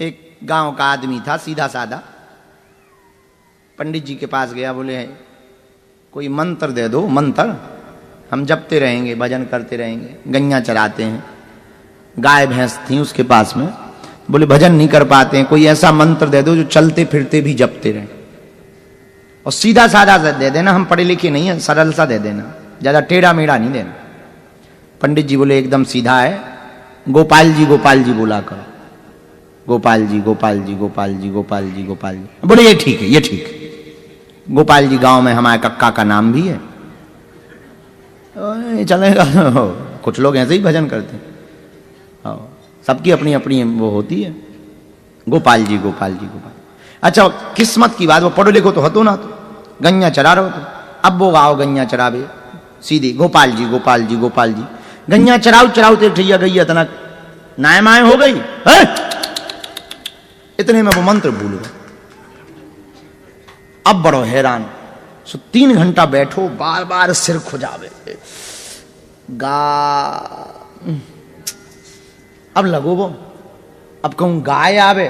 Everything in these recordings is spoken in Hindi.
एक गांव का आदमी था, सीधा साधा। पंडित जी के पास गया, बोले कोई मंत्र दे दो, मंत्र हम जपते रहेंगे, भजन करते रहेंगे। गैया चराते हैं, गाय भैंस थी उसके पास में। बोले भजन नहीं कर पाते हैं, कोई ऐसा मंत्र दे दो जो चलते फिरते भी जपते रहे, और सीधा साधा दे देना, हम पढ़े लिखे नहीं है, सरल सा दे देना, ज्यादा टेढ़ा मेढ़ा नहीं देना। पंडित जी बोले एकदम सीधा है, गोपाल जी बोला करो, गोपाल जी गोपाल जी गोपाल जी गोपाल जी गोपाल जी। बोले ये ठीक है, ये ठीक है, गोपाल जी गांव में हमारे कक्का का नाम भी है, चलेगा। कुछ लोग ऐसे ही भजन करते हैं, सबकी अपनी अपनी वो होती है, गोपाल जी गोपाल जी गोपाल। अच्छा किस्मत की बात, वो पढ़ो लिखो तो हतो ना, तो गैया चरा रहो तो अब वो आओ गैया चरावे, सीधे गोपाल जी गोपाल जी गोपाल जी। गैया चराओ चराओ तो ठैया गई इतना नाय माय हो गई है? इतने में वो मंत्र भूल गए। अब बड़ो हैरान, सो 3 घंटा बैठो, बार बार सिर खुजावे, गा। अब लगो वो, अब कहूं गाय आवे,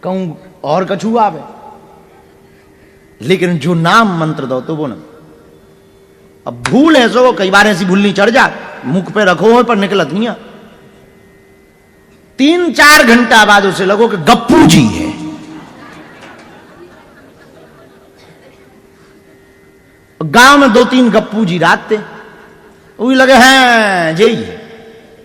कहूं और कछू आवे, लेकिन जो नाम मंत्र दो तो वो ना। अब भूल है सो कई बार ऐसी भूलनी चढ़ जा, मुख पे रखो हो पर निकलत नहीं। 3-4 घंटा बाद उसे लगो कि गप्पू जी है। गांव में 2-3 गप्पू जी रात थे, वही लगे हैं यही है।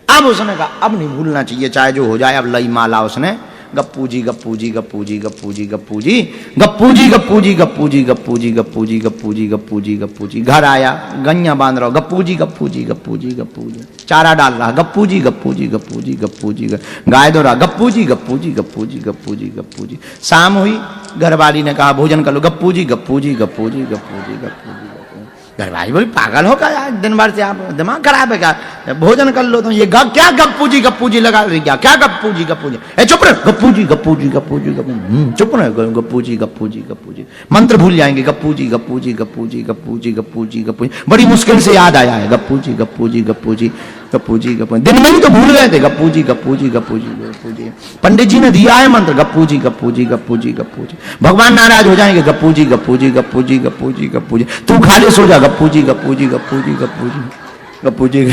अब उसने कहा अब नहीं भूलना चाहिए, चाहे जो हो जाए। अब लई माला उसने, गप्पू जी गप्पू जी गप्पू जी गप्पू जी गप्पू जी गप्पू जी गप्पू जी गप्पू जी गप्पू जी गप्पू जी गप्पू जी गप्पू जी गप्पू जी। घर आया, गैया बांध रहा, गप्पू जी गप्पू जी गप्पू जी गप्पू जी। चारा डाल रहा, गप्पू जी गप्पू जी गप्पू जी गप्पू जी। गाय दो रहा, गप्पू जी गप्पू जी गप्पू जी गप्पू जी गप्पू जी। शाम हुई, घरवाली ने कहा भोजन कर लो, गप्पू जी गप्पू जी गप्पू जी गप्पू जी गप्पू जी। घरवाली बोली पागल हो क्या यार, दिन भर से आप दिमाग खराब है क्या, भोजन कर लो। तो ये क्या गप्पू जी लगा रही, क्या गप्पू जी ए चुप रहे, गप्पू जी गप्पू जी गप्पू जी गप्पू, चुप रहे, गप्पू जी गप्पू जी गप्पू जी। मंत्र भूल जाएंगे, गप्पू जी गप्पू जी गप्पू जी गप्पू जी गप्पू जी गप्पू जी। बड़ी मुश्किल से याद आया है, गप्पू जी गप्पू जी गप्पू जी गप्पू जी गप्पू। दिन में ही तो भूल गए थे, गप्पू जी गप्पू जी गप्पू जी गप्पू जी। पंडित जी ने दिया है मंत्र, गप्पू जी गप्पू जी गप्पू जी गप्पू जी। भगवान नाराज हो जाएंगे, गप्पू जी गप्पू जी गप्पू जी गप्पू जी गप्पू जी। तू खाली सो जा, गप्पू जी गप्पू जी गप्पू जी गप्पू जी गप्पू जी।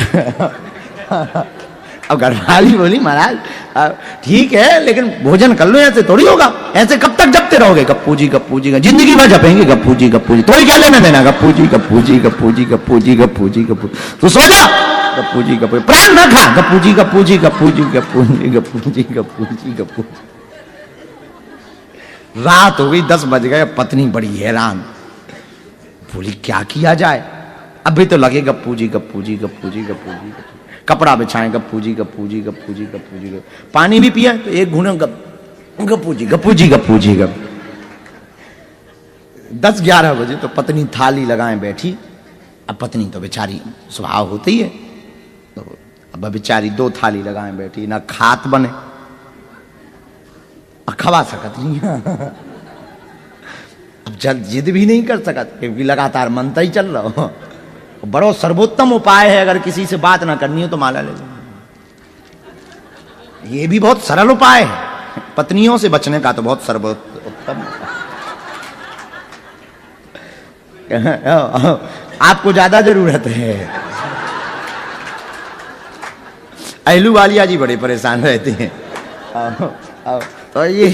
अब घरवाली बोली महाराज ठीक है, लेकिन भोजन कर लो, ऐसे थोड़ी होगा, ऐसे कब तक जपते रहोगे, गप्पू जी गप्पू जी। जिंदगी भर जपेंगे गप्पू जी गप्पू जी, थोड़ी क्या लेना देना, गप्पू जी गप्पू जी गप्पू जी गप्पू जी गप्पू जी गप्पू। तू सो जा, गप्पू जी गप्पू, प्राण न खा, गप्पू जी गप्पू जी गप्पू जी गप्पू जी गप्पू जी गप्पू जी गप्पू। रात हो गई, 10 बज गए। पत्नी बड़ी हैरान, बोली क्या किया जाए, अभी तो लगे गप्पू जी गप्पू जी गप्पू जी गप्पू जी। कपड़ा बिछाएं, गप्पू जी गप्पू जी गप्पू जी गप्पू जी। पानी भी पिया तो एक घूने गप्पू जी गप्पू जी गप्पू जी गप। 10-11 बजे तो पत्नी थाली लगाए बैठी। अब पत्नी तो बेचारी स्वभाव होती है, तो अब बेचारी 2 थाली लगाए बैठी, ना खात बने खवा सकत नहीं। अब जल्द जिद भी नहीं कर सकत, क्योंकि लगातार मंत्र ही चल रहा हो। बड़ो सर्वोत्तम उपाय है, अगर किसी से बात ना करनी हो तो माला ले लो। ये भी बहुत सरल उपाय है, पत्नियों से बचने का तो बहुत सर्वोत्तम। आपको ज्यादा जरूरत है। अहलू वालिया जी बड़े परेशान रहते हैं। तो ये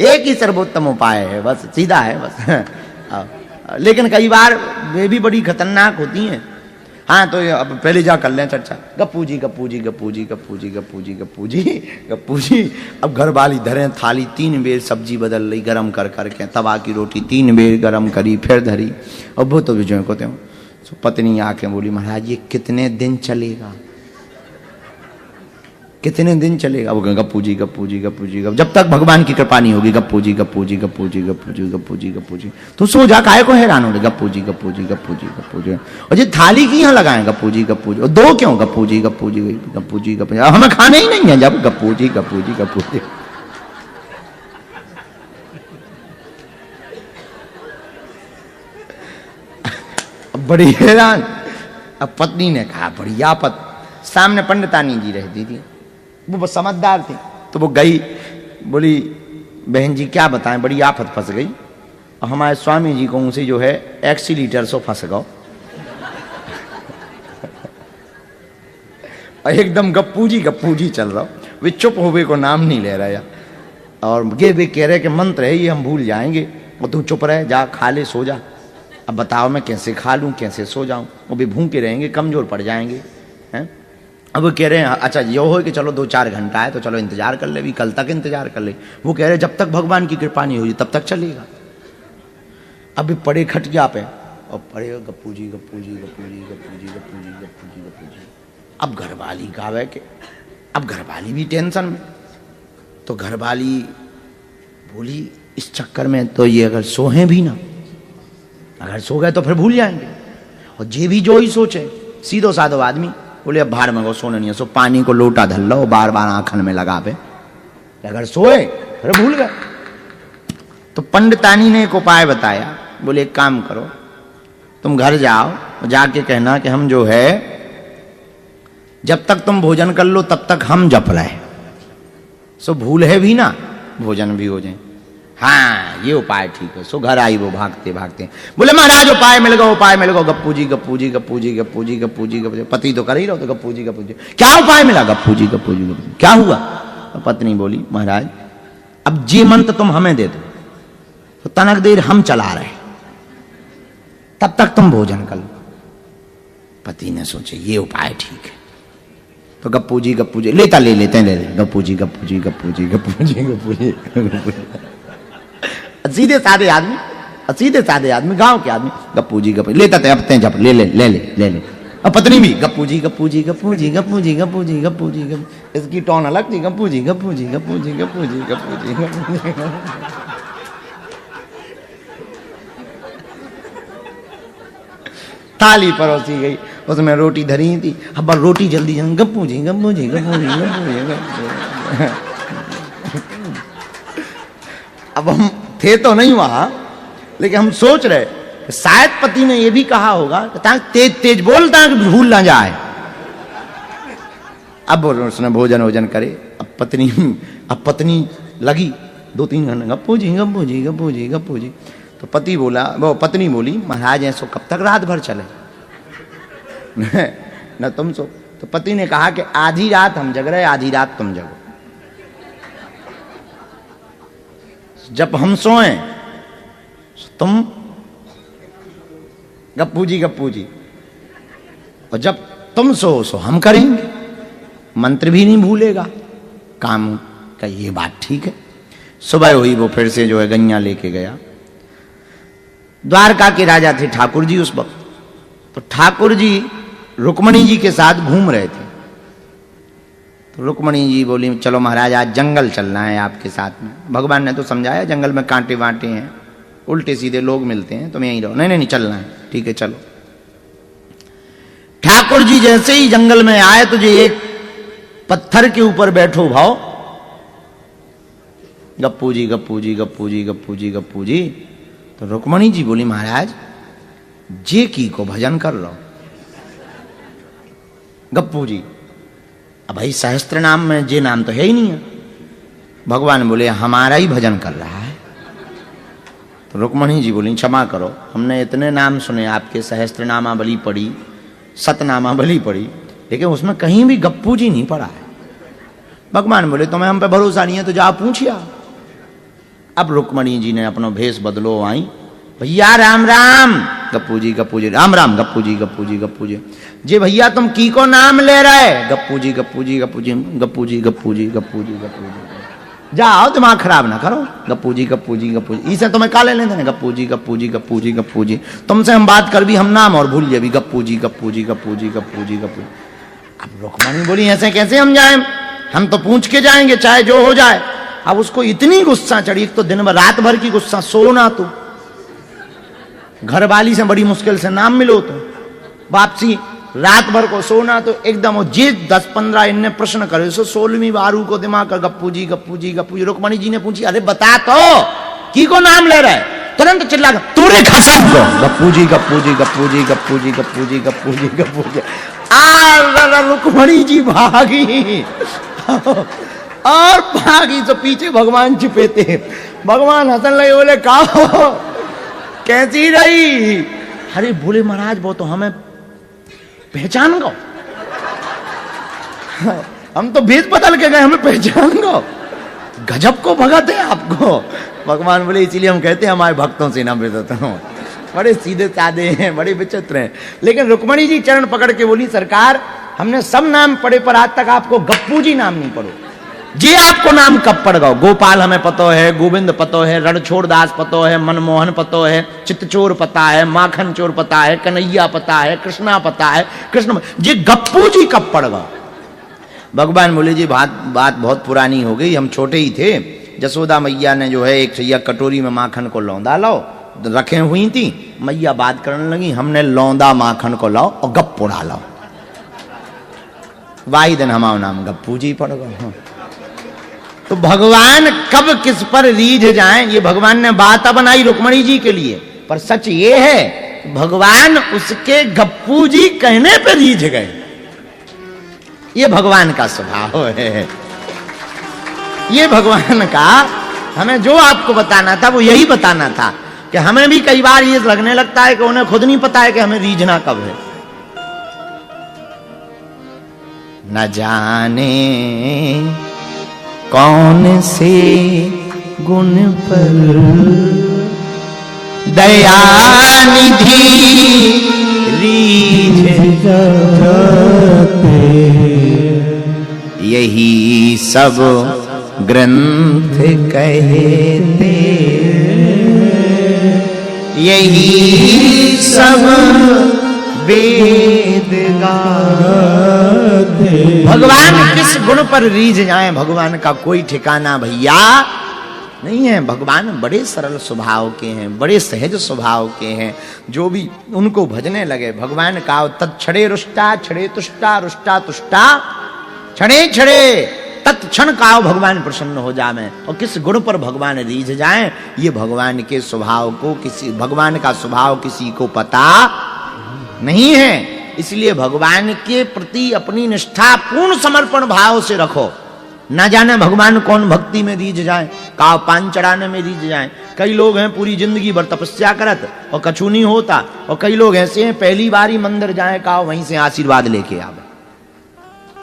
एक ही सर्वोत्तम उपाय है, बस सीधा है बस। लेकिन कई बार वे भी बड़ी खतरनाक होती हैं। हाँ तो अब पहले जा कर लें चर्चा, गप्पू जी गप्पू जी गप्पू जी गप्पू जी गप्पू जी गप्पू जी गप्पू जी। अब घर वाली धरे थाली, 3 बेर सब्जी बदल रही, गरम कर करके तवा की रोटी 3 बेर गरम करी, फिर धरी। और वो तो विजय को तो पत्नी आके बोली महाराज ये कितने दिन चलेगा, कितने दिन चलेगा। वो गप्पू जी गप्पू जी गप्पू जी जब तक भगवान की कृपा नहीं होगी, गप्पू जी गप्पू जी गप्पू जी गप्पू जी गप्पू जी गप्पू जी। तो सो जा, काहे को हैरान हो रहे, गप्पू जी गप्पू जी गप्पू जी गप्पू जी। और ये थाली की यहाँ लगाए गप्पू जी गप्पू जी, और 2 क्यों, गप्पू जी गप्पू जी गप्पू जी गप्पू जी। हमें खाने ही नहीं है जब, गप्पू जी गप्पू जी गप्पू जी। बड़ी हैरान। अब पत्नी ने कहा बढ़िया सामने पंडितानी जी रहती थी, वो समझदार थी। तो वो गई, बोली बहन जी क्या बताएं, बड़ी आफत फंस गई, और हमारे स्वामी जी को उनसे जो है एक्सीलीटर सो फंस गो। और एकदम गप्पू जी चल रहा, वे चुप होवे को नाम नहीं ले रहा। और ये वे कह रहे कि मंत्र है ये हम भूल जाएंगे, और तू चुप रहे, जा खा ले सो जा। अब बताओ मैं कैसे खा लूं, कैसे सो जाऊं, वो भी भूखे रहेंगे, कमजोर पड़ जाएंगे हैं। अब वो कह रहे हैं अच्छा ये हो कि चलो 2-4 घंटा है तो चलो इंतजार कर ले, भी कल तक इंतजार कर ले। वो कह रहे जब तक भगवान की कृपा नहीं हुई तब तक चलेगा। अब पड़े खटिया पे और पड़े गप्पू जी। अब घरवाली गावे के, अब घरवाली भी टेंशन में, तो घरवाली बोली इस चक्कर में तो ये अगर सोहे भी ना, अगर सो गए तो फिर भूल जाएंगे। और जे भी जो ही सोचे, सीधो साधो आदमी बोले अब बाहर में गो सोने नहीं है, सो पानी को लोटा धल लो, बार बार आंखन में लगा पे, अगर सोए फिर भूल गए। तो पंडितानी ने एक उपाय बताया, बोले एक काम करो, तुम घर जाओ, जाके कहना कि हम जो है जब तक तुम भोजन कर लो तब तक हम जप रहे, सो भूल है भी ना, भोजन भी हो जाए। हाँ ये उपाय ठीक है। सो घर आई वो भागते भागते, बोले महाराज उपाय मिल गया। गप्पू जी। पति तो कर ही रहो, तो गप्पू जी क्या उपाय मिला? गप्पू जी क्या हुआ? तो पत्नी बोली महाराज अब जे मंत्र तुम हमें दे दो तो तनक देर हम चला रहे, तब तक तुम भोजन कर लो। पति ने सोचे ये उपाय ठीक है, तो गप्पू जी ले लेते हैं गप्पू जी। सीधे साधे आदमी गांव के आदमी गप्पू जी लेता थे, अब जब ले। और पत्नी भी गप्पू जी। इसकी टोन अलग थी, गप्पू जी। थाली परोसी गई, उसमें रोटी धरी थी। अब रोटी जल्दी गप्पू जी। अब हम थे तो नहीं वहां, लेकिन हम सोच रहे शायद पति ने यह भी कहा होगा ताकि तेज बोलता है कि भूल ना जाए। अब उसने भोजन करे। अब पत्नी लगी 2-3 घंटे गप्पू जी। तो पति बोला, वो पत्नी बोली महाराज ऐसो कब तक रात भर चले न तुम सो। तो पति ने कहा कि आधी रात हम जग रहे, आधी रात तुम जगो। जब हम सोए तुम गप्पू जी, और जब तुम सो हम करेंगे, मंत्र भी नहीं भूलेगा, काम का। ये बात ठीक है। सुबह हुई, वो फिर से जो है गैया लेके गया। द्वारका के राजा थे ठाकुर जी उस वक्त, तो ठाकुर जी रुक्मणी जी के साथ घूम रहे थे। तो रुक्मणी जी बोली चलो महाराज आज जंगल चलना है आपके साथ में। भगवान ने तो समझाया जंगल में कांटे वांटे हैं, उल्टे सीधे लोग मिलते हैं, तुम यहीं रहो। नहीं चलना है, ठीक है चलो। ठाकुर जी जैसे ही जंगल में आए तो ये एक पत्थर के ऊपर बैठो भाव, गप्पू जी। तो रुक्मणी जी बोली महाराज जे की को भजन कर लो। गप्पू जी अब भाई सहस्त्र नाम में जे नाम तो है ही नहीं है। भगवान बोले हमारा ही भजन कर रहा है। तो रुक्मणी जी बोली क्षमा करो, हमने इतने नाम सुने आपके, सहस्त्र नामावली पढ़ी, सतनामावली पढ़ी, लेकिन उसमें कहीं भी गप्पू जी नहीं पढ़ा है। भगवान बोले तुम्हें हम पे भरोसा नहीं है तो जाओ पूछिया। अब रुक्मणी जी ने अपना भेष बदलो, आई भैया राम राम। गप्पू जी राम राम। गप्पू जी जी भैया तुम की को नाम ले रहे? गप्पू जी जाओ दिमाग खराब ना करो। गप्पू जी इसे तुम्हें काले लेते हैं। गप्पू जी तुमसे हम बात कर भी हम नाम और भूल भी। गप्पू जी। अब रुक्मणी बोली ऐसे कैसे हम जाएं, हम तो पूछ के जाएंगे चाहे जो हो जाए। अब उसको इतनी गुस्सा चढ़ी, एक तो दिन भर रात भर की गुस्सा, सोना तो घरवाली से बड़ी मुश्किल से नाम मिलो, तो वापसी रात भर को सोना, तो एकदम जे 10-15 इनने प्रश्न करे, सो 16वीं बारू को दिमाग कर गप्पू जी। रुक्मणी जी ने पूछी अरे बता तो की को नाम ले रहे? तुरंत चिल्ला तूने खसम को। गप्पू जी। रुक्मणी जी भागी। और भागी तो पीछे भगवान छिपे थे। भगवान हंसन लगे, बोले का हो, कैसी रही? अरे बोले महाराज वो तो हमें पहचान गो, हम तो भेद बदल के गए, हमें पहचान गो, गजब को भगत है आपको। भगवान बोले इसीलिए हम कहते हैं हमारे भक्तों से ना भेदत हो, बड़े सीधे साधे हैं, बड़े विचित्र हैं। लेकिन रुक्मणी जी चरण पकड़ के बोली सरकार हमने सब नाम पढ़े पर आज तक आपको गप्पू जी नाम नहीं पढ़ो। जी आपको नाम कब पड़ गओ? गोपाल हमें पतो है, गोविंद पतो है, रणछोड़ दास पतो है, मनमोहन पतो है, चित्तचोर पता है, माखन चोर पता है, कन्हैया पता है, कृष्णा पता है, कृष्ण जी गप्पू जी कब पड़ गओ? भगवान बोले जी बात बहुत पुरानी हो गई, हम छोटे ही थे, जसोदा मैया ने जो है एक सैया कटोरी में माखन को लौंदा लाओ रखे हुई थी, मैया बात करने लगी, हमने लौंदा माखन को लाओ और गप्पू डालो, वाही दिन हमारा नाम गप्पू जी पड़ गया। तो भगवान कब किस पर रीझ जाएं, ये भगवान ने बात बनाई रुक्मणी जी के लिए, पर सच ये है भगवान उसके गप्पू जी कहने पर रीझ गए। ये भगवान का स्वभाव है, ये भगवान का, हमें जो आपको बताना था वो यही बताना था कि हमें भी कई बार ये लगने लगता है कि उन्हें खुद नहीं पता है कि हमें रीझना कब है। न जाने कौन से गुण पर दयानिधि रीझ जाते, यही सब ग्रंथ कहते, यही सब वेद गाते। भगवान किस गुण पर रीझ जाए, भगवान का कोई ठिकाना भैया नहीं है। भगवान बड़े सरल स्वभाव के हैं, बड़े सहज स्वभाव के हैं। जो भी उनको भजने लगे भगवान का तत्क्षणे रुष्टा छड़े तुष्टा रुष्टा तुष्टा क्षणे क्षणे तत्क्षण काओ भगवान प्रसन्न हो जाए। और किस गुण पर भगवान रीझ जाए, ये भगवान के स्वभाव को, किसी भगवान का स्वभाव किसी को पता नहीं है। इसलिए भगवान के प्रति अपनी निष्ठा पूर्ण समर्पण भाव से रखो। ना जाने भगवान कौन भक्ति में रीझ जाए, काव पान चढ़ाने में रीझ जाए। कई लोग हैं पूरी जिंदगी भर तपस्या करत और कछु नहीं होता, और कई लोग ऐसे हैं पहली बार ही मंदिर जाए काव वहीं से आशीर्वाद लेके आवे।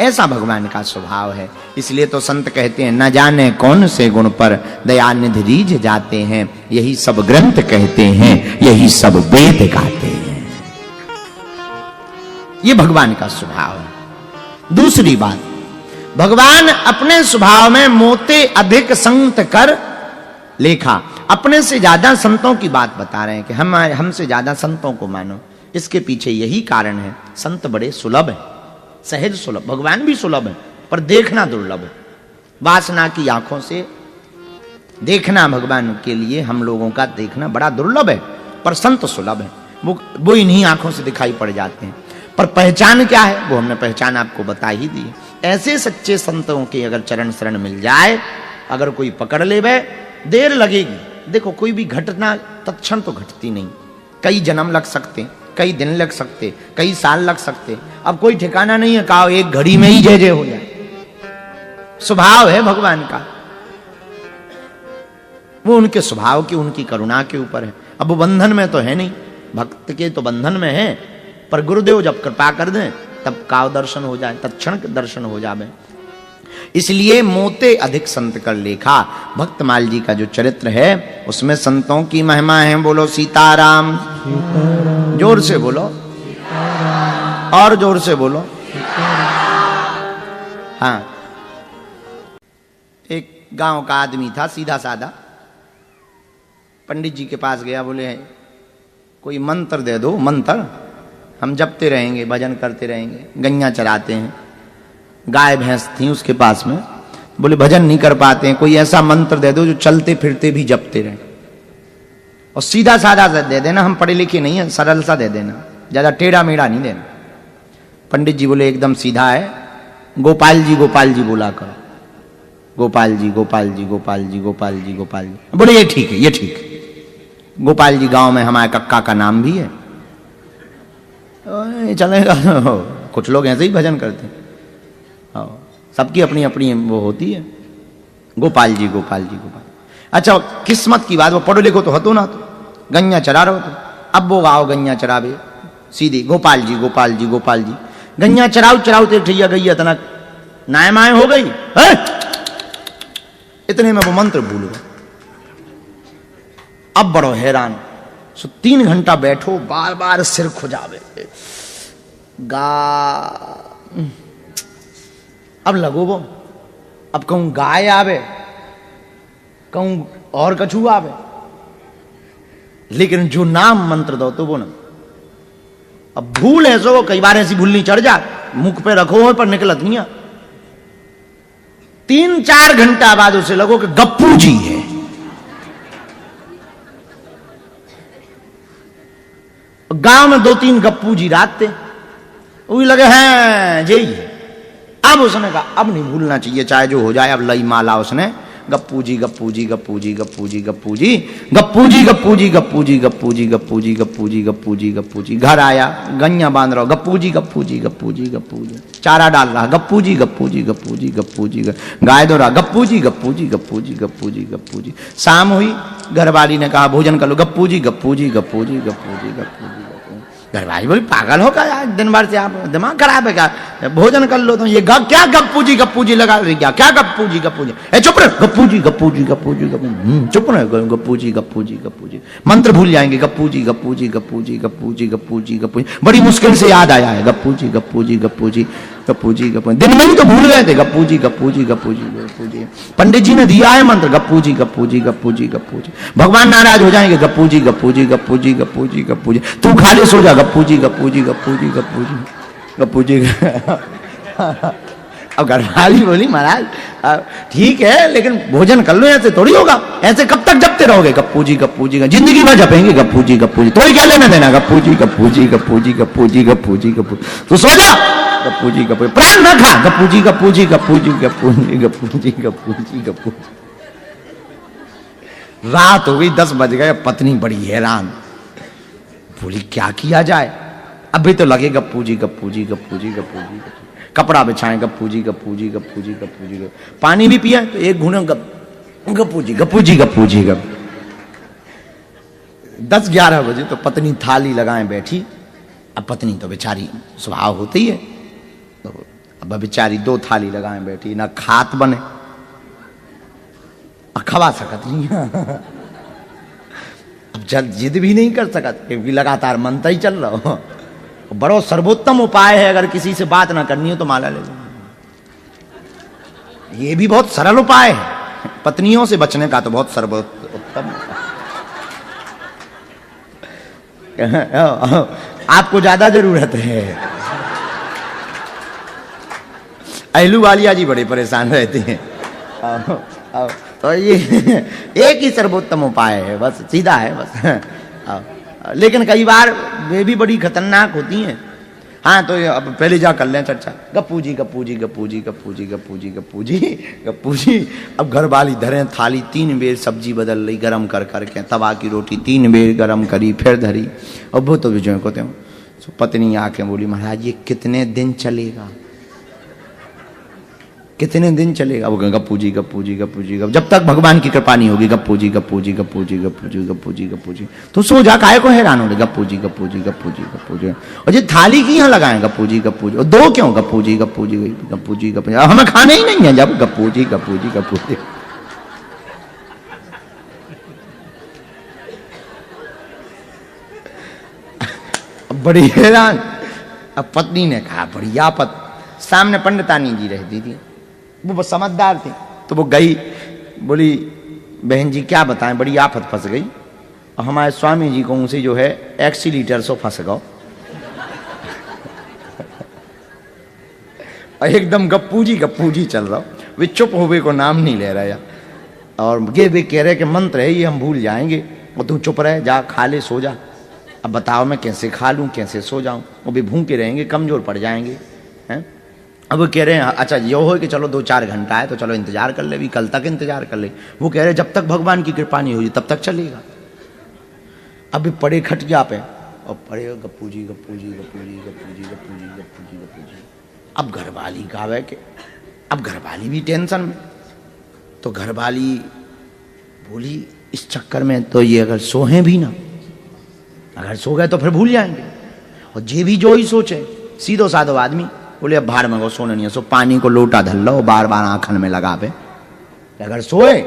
ऐसा भगवान का स्वभाव है। इसलिए तो संत कहते हैं न जाने कौन से गुण पर दयानिधि रीझ जाते हैं, यही सब ग्रंथ कहते हैं, यही सब वेद गाते हैं। ये भगवान का स्वभाव है। दूसरी बात, भगवान अपने स्वभाव में मोते अधिक संत कर लेखा। अपने से ज्यादा संतों की बात बता रहे हैं कि हमसे ज्यादा संतों को मानो। इसके पीछे यही कारण है, संत बड़े सुलभ है, सहज सुलभ। भगवान भी सुलभ है पर देखना दुर्लभ है। वासना की आंखों से देखना भगवान के लिए हम लोगों का देखना बड़ा दुर्लभ है, पर संत सुलभ है। वो इन्हीं आंखों से दिखाई पड़ जाते हैं। पर पहचान क्या है वो हमने पहचान आपको बता ही दी। ऐसे सच्चे संतों के अगर चरण शरण मिल जाए, अगर कोई पकड़ ले वे, देर लगेगी। देखो कोई भी घटना तत्क्षण तो घटती नहीं, कई जन्म लग सकते, कई दिन लग सकते, कई साल लग सकते। अब कोई ठिकाना नहीं है कहा एक घड़ी में ही जय जय हो जाए। स्वभाव है भगवान का, वो उनके स्वभाव की, उनकी करुणा के ऊपर है। अब वो बंधन में तो है नहीं, भक्त के तो बंधन में है, पर गुरुदेव जब कृपा कर दें तब काव दर्शन हो जाए, तत्क्षण दर्शन हो जाए। इसलिए मोते अधिक संत कर लेखा। भक्तमाल जी का जो चरित्र है उसमें संतों की महिमा है। बोलो सीताराम, जोर से बोलो और जोर से बोलो। हाँ, एक गांव का आदमी था सीधा साधा, पंडित जी के पास गया, बोले कोई मंत्र दे दो, मंत्र हम जपते रहेंगे, भजन करते रहेंगे। गैया चराते हैं, गाय भैंस थी उसके पास में। बोले भजन नहीं कर पाते हैं, कोई ऐसा मंत्र दे दो जो चलते फिरते भी जपते रहे, और सीधा साधा दे देना, हम पढ़े लिखे नहीं है, सरल सा दे देना, ज्यादा टेढ़ा मेढ़ा नहीं देना। पंडित जी बोले एकदम सीधा है, गोपाल जी बोला करो, गोपाल जी गोपाल जी गोपाल जी गोपाल जी गोपाल जी। बोले ये ठीक है, ये ठीक है। गोपाल जी गांव में हमारे कक्का का नाम भी है, चलेगा। कुछ लोग ऐसे ही भजन करते हैं, सबकी अपनी अपनी वो होती है। गोपाल जी गोपाल जी गोपाल। अच्छा किस्मत की बात, वो पढ़ो लिखो तो हतो ना, तो गैया चरा रहो तो अब वो आओ गैया चरावे सीधे गोपाल जी गोपाल जी गोपाल जी। गैया चराऊ चराऊ तो ठैया गैया तना नाय माय हो गई है? इतने में वो मंत्र भूल गए। अब बड़ो हैरान, सो 3 घंटा बैठो, बार बार सिर खुजावे गा। अब लगो वो, अब कहूं गाय आवे, कहूं और कछू आवे, लेकिन जो नाम मंत्र दो तो वो ना। अब भूल है सो कई बार ऐसी भूलनी चढ़ जा, मुख पे रखो हो पर निकलत नहीं। 3-4 घंटा बाद उसे लगो कि गप्पू जी है। गांव में 2-3 गप्पू जी रात थे, वही लगे हैं जी। अब उसने कहा अब नहीं भूलना चाहिए चाहे जो हो जाए। अब लई माला उसने, गप्पू जी गप्पू जी गप्पू जी गप्पू जी गप्पू जी गप्पू जी गप्पू जी गप्पू जी गप्पू जी गप्पू जी गप्पू जी गप्पू जी गप्पू जी। घर आया, गैया बांध रहा, गप्पू जी गप्पू जी गप्पू जी गप्पू जी। चारा डाल रहा, गप्पू जी गप्पू जी गप्पू जी गप्पू जी। गाय दो रहा, गप्पू जी गप्पू जी गप्पू जी गप्पू जी गप्पू जी। शाम हुई, घरवाली ने कहा भोजन कर लो, गप्पू जी गप्पू जी गप्पू जी गप्पू जी गप्पू जी। घरवाली बोली पागल हो क्या यार, दिन भर से आप दिमाग खराब है क्या, भोजन कर लो। तो ये क्या गप्पू जी लगा रही, क्या गप्पू जी ए चुप रहे, गप्पू जी गप्पू जी गप्पू जी गप्पू, चुप रहे, गप्पू जी गप्पू जी गप्पू जी। मंत्र भूल जाएंगे, गप्पू जी गप्पू जी गप्पू जी गप्पू जी गप्पू जी गप्पू जी। बड़ी मुश्किल से याद आया है, गप्पू जी गप्पू जी गप्पू जी गप्पू जी गप्पू। दिन में ही तो भूल गए थे, गप्पू जी गप्पू जी गप्पू जी गप्पू जी। पंडित जी ने दिया है मंत्र, गप्पू जी गप्पू जी गप्पू जी गप्पू जी। भगवान नाराज हो जाएंगे, गप्पू जी गप्पू जी गप्पू जी गप्पू जी गप्पू जी। तू खाली सो जा, गप्पू जी गप्पू जी गप्पू जी गप्पू जी गप्पू जी। अब घरवाली बोली महाराज ठीक है, लेकिन भोजन कर लो, ऐसे थोड़ी होगा, ऐसे कब तक जपते रहोगे, गप्पू जी गप्पू जी। जिंदगी भर जपेंगे गप्पू जी गप्पू जी, तो ही क्या लेना देना, गप्पू जी गप्पू जी गप्पू जी गप्पू जी गप्पू जी गप्पू। तो सो जा, गप्पू जी गप्पू, प्राण न खा, गप्पू जी गप्पू जी गप्पू जी गप्पू जी गप्पू जी गप्पू जी गप्पू। रात हो गई, 10 बज गए। पत्नी बड़ी हैरान, बोली क्या किया जाए, अभी तो लगे गप्पू जी गप्पू जी गप्पू जी गप्पू जी। कपड़ा बिछाएं, गप्पू जी गप्पू जी गप्पू जी गप्पू जी। पानी भी पिया तो एक घूने गप्पू जी गप्पू जी गप्पू जी गप। 10-11 बजे तो पत्नी थाली लगाए बैठी। अब पत्नी तो बेचारी स्वभाव होती है, तो अब बेचारी 2 थाली लगाए बैठी, ना खात बने खवा सकत नहीं। अब जिद भी नहीं कर सकत क्योंकि लगातार मंत्र ही चल रहा हो। बड़ो सर्वोत्तम उपाय है, अगर किसी से बात ना करनी हो तो माला ले लो। ये भी बहुत सरल उपाय है, पत्नियों से बचने का तो बहुत सर्वोत्तम। आपको ज्यादा जरूरत है। अहलू वालिया जी बड़े परेशान रहते हैं। तो ये एक ही सर्वोत्तम उपाय है, बस सीधा है बस। लेकिन कई बार वे भी बड़ी खतरनाक होती हैं। हाँ तो अब पहले जा कर लें चर्चा, गप्पू जी गप्पू जी गप्पू जी गप्पू जी गप्पू जी गप्पू जी गप्पू जी। अब घर वाली धरे थाली, 3 बेर सब्जी बदल रही, गरम कर करके तवा की रोटी 3 बेर गरम करी, फिर धरी। और वो तो विजय को पत्नी आके बोली महाराज ये कितने दिन चलेगा, कितने दिन चलेगा। वो गप्पू जी गप्पू जी गप्पू जी जब तक भगवान की कृपा नहीं होगी, गप्पू जी गप्पू जी गप्पू जी गप्पू जी गप्पू जी गप्पू जी। तो सो जा, काहे को हैरान हो रहे, गप्पू जी गप्पू जी गप्पू जी गप्पू जी। और ये थाली की यहाँ लगाए गप्पू जी गप्पू जी, और 2 क्यों, गप्पू जी गप्पू जी गप्पू जी गप्पू जी। हमें खाने ही नहीं है जब, गप्पू जी गप्पू जी गप्पू जी। बड़ी हैरान। अब पत्नी ने कहा बड़ी आफत। सामने पंडितानी जी रहती थी, वो बस समझदार थी, तो वो गई, बोली बहन जी क्या बताएं, बड़ी आफत फंस गई। और हमारे स्वामी जी को उनसे जो है एक्सीलीटर सो फंस गो। और एकदम गप्पू जी चल रहा। वे चुप होवे को नाम नहीं ले रहा। और ये वे कह रहे कि मंत्र है ये हम भूल जाएंगे, और तू चुप रहे, जा खा ले सो जा। अब बताओ मैं कैसे खा लूँ, कैसे सो जाऊँ, वो भी भूखे रहेंगे, कमजोर पड़ जाएंगे हैं। अब वो कह रहे हैं अच्छा ये हो कि चलो 2-4 घंटा है तो चलो इंतजार कर ले, भी कल तक इंतजार कर ले। वो कह रहे जब तक भगवान की कृपा नहीं हुई तब तक चलेगा। अब पड़े खटिया पे और पड़े गप्पू जी गप्पू जी गप्पू जी गप्पू जी गप्पू जी गप्पू जी गप्पू जी। अब घरवाली गावे के, अब घरवाली भी टेंशन में, तो घरवाली बोली इस चक्कर में तो ये अगर सोहे भी ना, अगर सो गए तो फिर भूल जाएंगे। और जे भी जो ही सोचे, सीधो साधो आदमी बोले अब भाड़ में गो, सोने नहीं है, सो पानी को लोटा धल लो, बार बार आंखन में लगा पे, अगर सोए